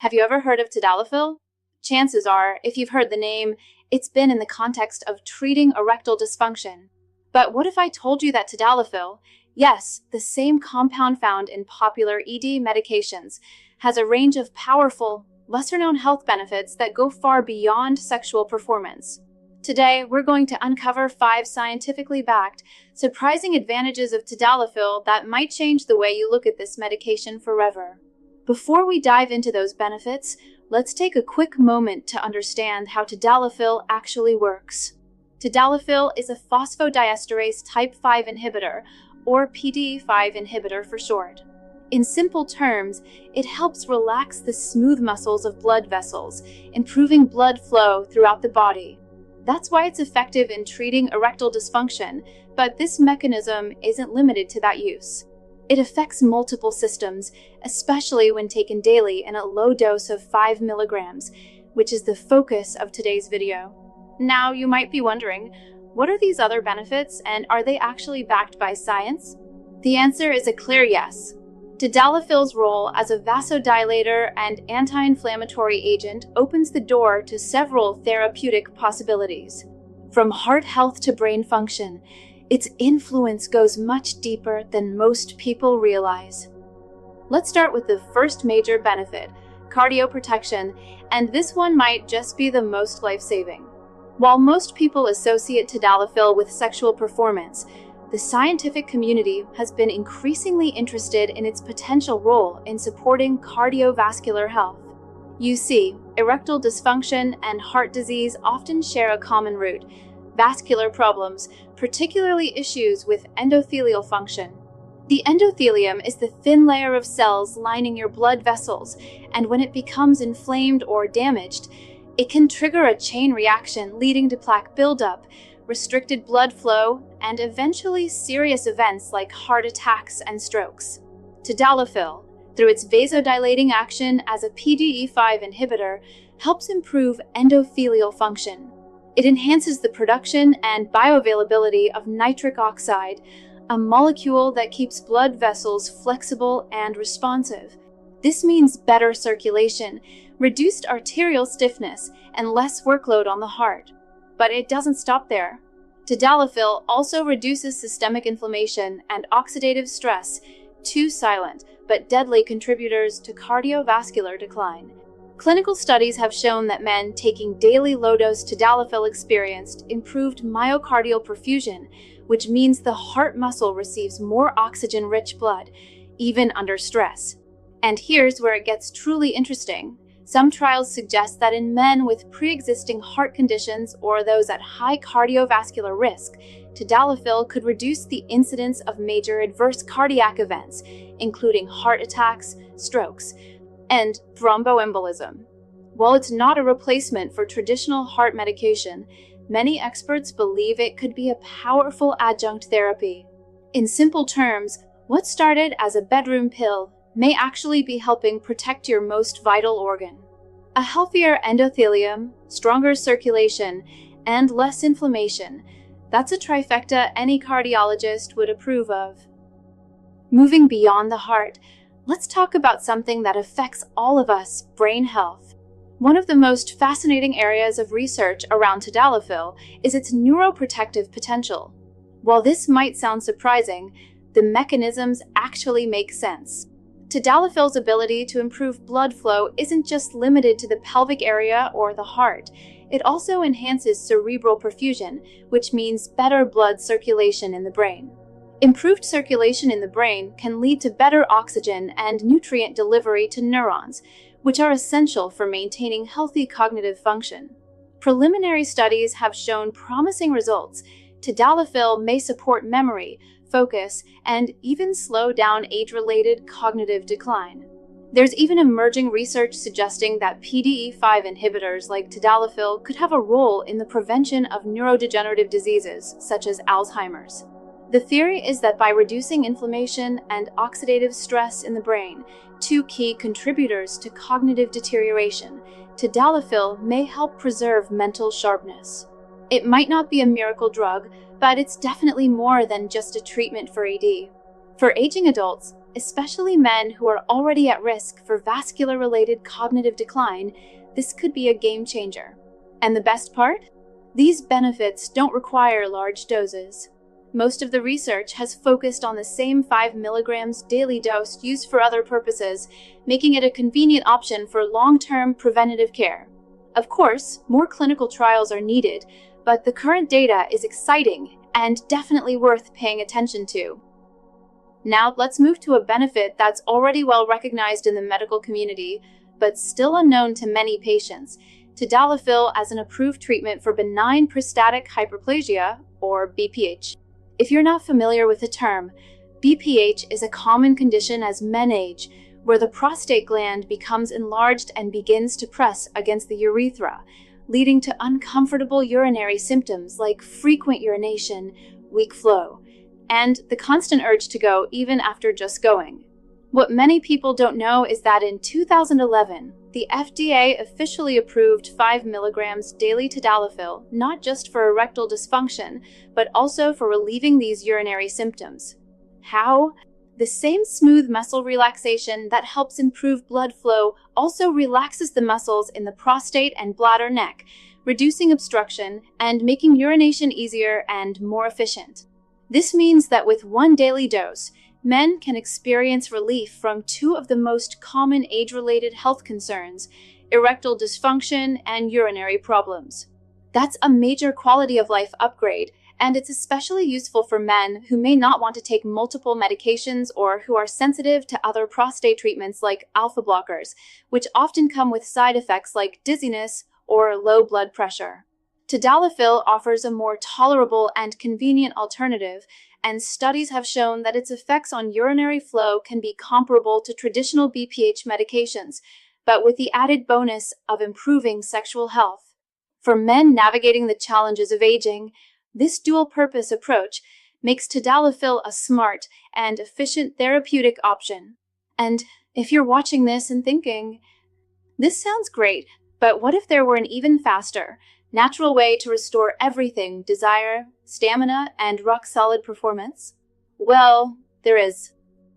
Have you ever heard of Tadalafil? Chances are, if you've heard the name, it's been in the context of treating erectile dysfunction. But what if I told you that Tadalafil, yes, the same compound found in popular ED medications, has a range of powerful, lesser-known health benefits that go far beyond sexual performance? Today, we're going to uncover 5 scientifically backed, surprising advantages of Tadalafil that might change the way you look at this medication forever. Before we dive into those benefits, let's take a quick moment to understand how Tadalafil actually works. Tadalafil is a phosphodiesterase type 5 inhibitor, or PDE5 inhibitor for short. In simple terms, it helps relax the smooth muscles of blood vessels, improving blood flow throughout the body. That's why it's effective in treating erectile dysfunction, but this mechanism isn't limited to that use. It affects multiple systems, especially when taken daily in a low dose of 5 milligrams, which is the focus of today's video. Now, you might be wondering, what are these other benefits, and are they actually backed by science? The answer is a clear yes. Tadalafil's role as a vasodilator and anti-inflammatory agent opens the door to several therapeutic possibilities. From heart health to brain function, its influence goes much deeper than most people realize. Let's start with the first major benefit, cardioprotection, and this one might just be the most life-saving. While most people associate Tadalafil with sexual performance, the scientific community has been increasingly interested in its potential role in supporting cardiovascular health. You see, erectile dysfunction and heart disease often share a common root: vascular problems, particularly issues with endothelial function. The endothelium is the thin layer of cells lining your blood vessels, and when it becomes inflamed or damaged, it can trigger a chain reaction leading to plaque buildup, restricted blood flow, and eventually serious events like heart attacks and strokes. Tadalafil, through its vasodilating action as a PDE5 inhibitor, helps improve endothelial function. It enhances the production and bioavailability of nitric oxide, a molecule that keeps blood vessels flexible and responsive. This means better circulation, reduced arterial stiffness, and less workload on the heart. But it doesn't stop there. Tadalafil also reduces systemic inflammation and oxidative stress, two silent but deadly contributors to cardiovascular decline. Clinical studies have shown that men taking daily low-dose Tadalafil experienced improved myocardial perfusion, which means the heart muscle receives more oxygen-rich blood, even under stress. And here's where it gets truly interesting. Some trials suggest that in men with pre-existing heart conditions or those at high cardiovascular risk, Tadalafil could reduce the incidence of major adverse cardiac events, including heart attacks, strokes, and thromboembolism. While it's not a replacement for traditional heart medication, many experts believe it could be a powerful adjunct therapy. In simple terms, what started as a bedroom pill may actually be helping protect your most vital organ. A healthier endothelium, stronger circulation, and less inflammation. That's a trifecta any cardiologist would approve of. Moving beyond the heart, let's talk about something that affects all of us: brain health. One of the most fascinating areas of research around Tadalafil is its neuroprotective potential. While this might sound surprising, the mechanisms actually make sense. Tadalafil's ability to improve blood flow isn't just limited to the pelvic area or the heart. It also enhances cerebral perfusion, which means better blood circulation in the brain. Improved circulation in the brain can lead to better oxygen and nutrient delivery to neurons, which are essential for maintaining healthy cognitive function. Preliminary studies have shown promising results. Tadalafil may support memory, focus, and even slow down age-related cognitive decline. There's even emerging research suggesting that PDE5 inhibitors like Tadalafil could have a role in the prevention of neurodegenerative diseases, such as Alzheimer's. The theory is that by reducing inflammation and oxidative stress in the brain, two key contributors to cognitive deterioration, Tadalafil may help preserve mental sharpness. It might not be a miracle drug, but it's definitely more than just a treatment for ED. For aging adults, Especially men who are already at risk for vascular-related cognitive decline, this could be a game changer. And the best part? These benefits don't require large doses. Most of the research has focused on the same 5 milligrams daily dose used for other purposes, making it a convenient option for long-term preventative care. Of course, more clinical trials are needed, but the current data is exciting and definitely worth paying attention to. Now let's move to a benefit that's already well recognized in the medical community, but still unknown to many patients: Tadalafil as an approved treatment for benign prostatic hyperplasia, or BPH. If you're not familiar with the term, BPH is a common condition as men age, where the prostate gland becomes enlarged and begins to press against the urethra, leading to uncomfortable urinary symptoms like frequent urination, weak flow, and the constant urge to go even after just going. What many people don't know is that in 2011, the FDA officially approved 5 milligrams daily Tadalafil not just for erectile dysfunction, but also for relieving these urinary symptoms. How? The same smooth muscle relaxation that helps improve blood flow also relaxes the muscles in the prostate and bladder neck, reducing obstruction and making urination easier and more efficient. This means that with one daily dose, men can experience relief from two of the most common age-related health concerns: erectile dysfunction and urinary problems. That's a major quality of life upgrade, and it's especially useful for men who may not want to take multiple medications or who are sensitive to other prostate treatments like alpha blockers, which often come with side effects like dizziness or low blood pressure. Tadalafil offers a more tolerable and convenient alternative, and studies have shown that its effects on urinary flow can be comparable to traditional BPH medications, but with the added bonus of improving sexual health. For men navigating the challenges of aging, this dual-purpose approach makes Tadalafil a smart and efficient therapeutic option. And if you're watching this and thinking, this sounds great, but what if there were an even faster, natural way to restore everything: desire, stamina, and rock-solid performance? Well, there is.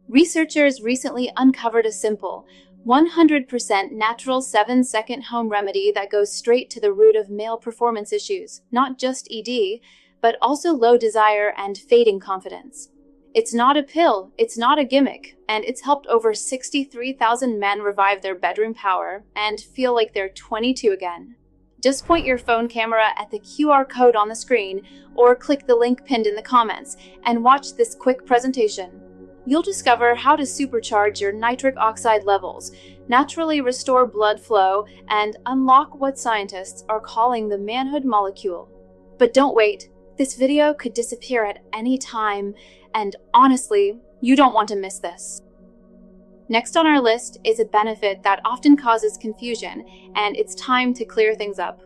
Researchers recently uncovered a simple, 100% natural 7-second home remedy that goes straight to the root of male performance issues, not just ED, but also low desire and fading confidence. It's not a pill, it's not a gimmick, and it's helped over 63,000 men revive their bedroom power and feel like they're 22 again. Just point your phone camera at the QR code on the screen or click the link pinned in the comments and watch this quick presentation. You'll discover how to supercharge your nitric oxide levels, naturally restore blood flow, and unlock what scientists are calling the manhood molecule. But don't wait. This video could disappear at any time, and honestly, you don't want to miss this. Next on our list is a benefit that often causes confusion, and it's time to clear things up.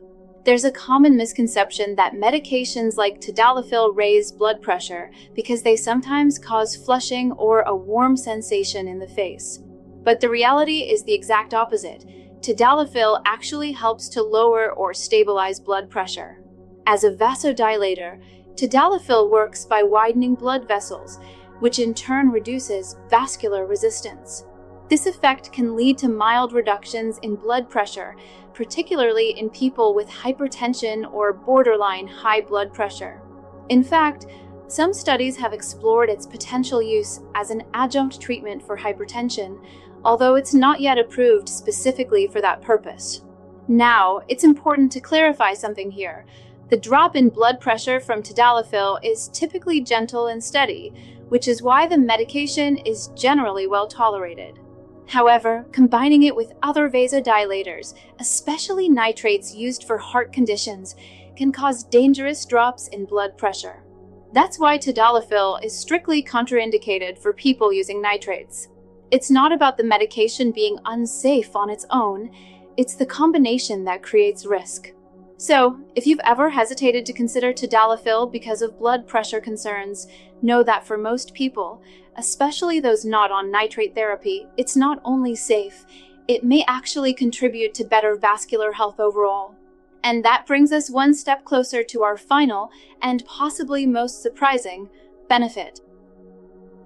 There's a common misconception that medications like Tadalafil raise blood pressure because they sometimes cause flushing or a warm sensation in the face. But the reality is the exact opposite. Tadalafil actually helps to lower or stabilize blood pressure. As a vasodilator, Tadalafil works by widening blood vessels, which in turn reduces vascular resistance. This effect can lead to mild reductions in blood pressure, particularly in people with hypertension or borderline high blood pressure. In fact, some studies have explored its potential use as an adjunct treatment for hypertension, although it's not yet approved specifically for that purpose. Now, it's important to clarify something here. The drop in blood pressure from Tadalafil is typically gentle and steady, which is why the medication is generally well tolerated. However, combining it with other vasodilators, especially nitrates used for heart conditions, can cause dangerous drops in blood pressure. That's why Tadalafil is strictly contraindicated for people using nitrates. It's not about the medication being unsafe on its own, it's the combination that creates risk. So, if you've ever hesitated to consider Tadalafil because of blood pressure concerns, know that for most people, especially those not on nitrate therapy, it's not only safe, it may actually contribute to better vascular health overall. And that brings us one step closer to our final, and possibly most surprising, benefit.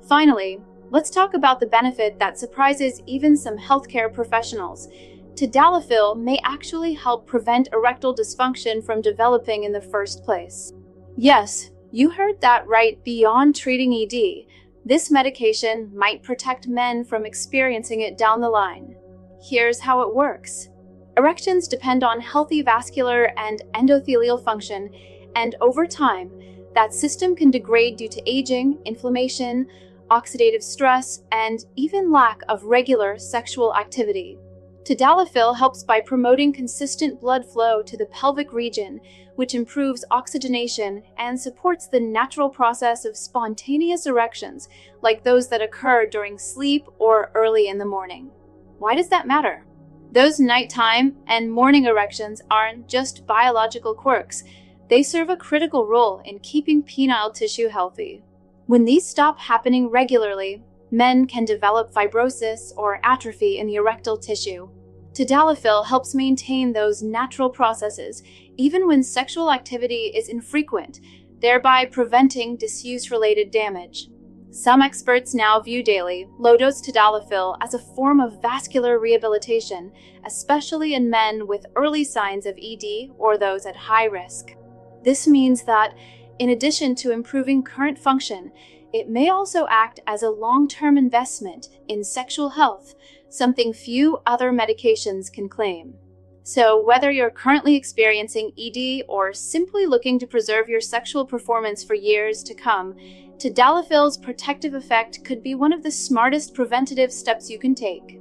Finally, Let's talk about the benefit that surprises even some healthcare professionals. Tadalafil may actually help prevent erectile dysfunction from developing in the first place. Yes, you heard that right. Beyond treating ED, this medication might protect men from experiencing it down the line. Here's how it works. Erections depend on healthy vascular and endothelial function, and over time, that system can degrade due to aging, inflammation, oxidative stress, and even lack of regular sexual activity. Tadalafil helps by promoting consistent blood flow to the pelvic region, which improves oxygenation and supports the natural process of spontaneous erections, like those that occur during sleep or early in the morning. Why does that matter? Those nighttime and morning erections aren't just biological quirks. They serve a critical role in keeping penile tissue healthy. When these stop happening regularly, men can develop fibrosis or atrophy in the erectile tissue. Tadalafil helps maintain those natural processes even when sexual activity is infrequent, thereby preventing disuse-related damage. Some experts now view daily low-dose Tadalafil as a form of vascular rehabilitation, especially in men with early signs of ED or those at high risk. This means that, in addition to improving current function, it may also act as a long-term investment in sexual health, something few other medications can claim. So, whether you're currently experiencing ED or simply looking to preserve your sexual performance for years to come, Tadalafil's protective effect could be one of the smartest preventative steps you can take.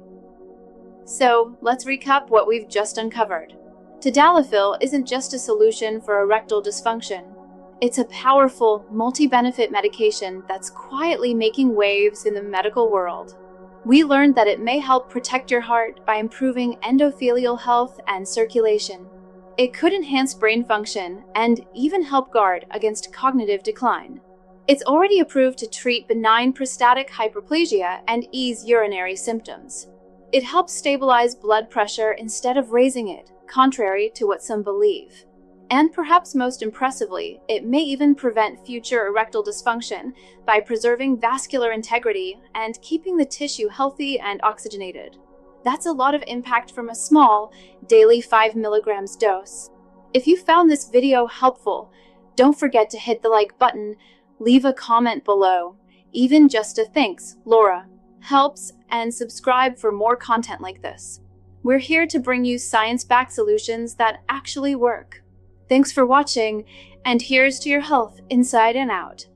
So, let's recap what we've just uncovered. Tadalafil isn't just a solution for erectile dysfunction. It's a powerful, multi-benefit medication that's quietly making waves in the medical world. We learned that it may help protect your heart by improving endothelial health and circulation. It could enhance brain function and even help guard against cognitive decline. It's already approved to treat benign prostatic hyperplasia and ease urinary symptoms. It helps stabilize blood pressure instead of raising it, contrary to what some believe. And perhaps most impressively, it may even prevent future erectile dysfunction by preserving vascular integrity and keeping the tissue healthy and oxygenated. That's a lot of impact from a small, daily 5 milligrams dose. If you found this video helpful, don't forget to hit the like button, leave a comment below, even just a "Thanks, Laura" helps, and subscribe for more content like this. We're here to bring you science-backed solutions that actually work. Thanks for watching, and here's to your health inside and out.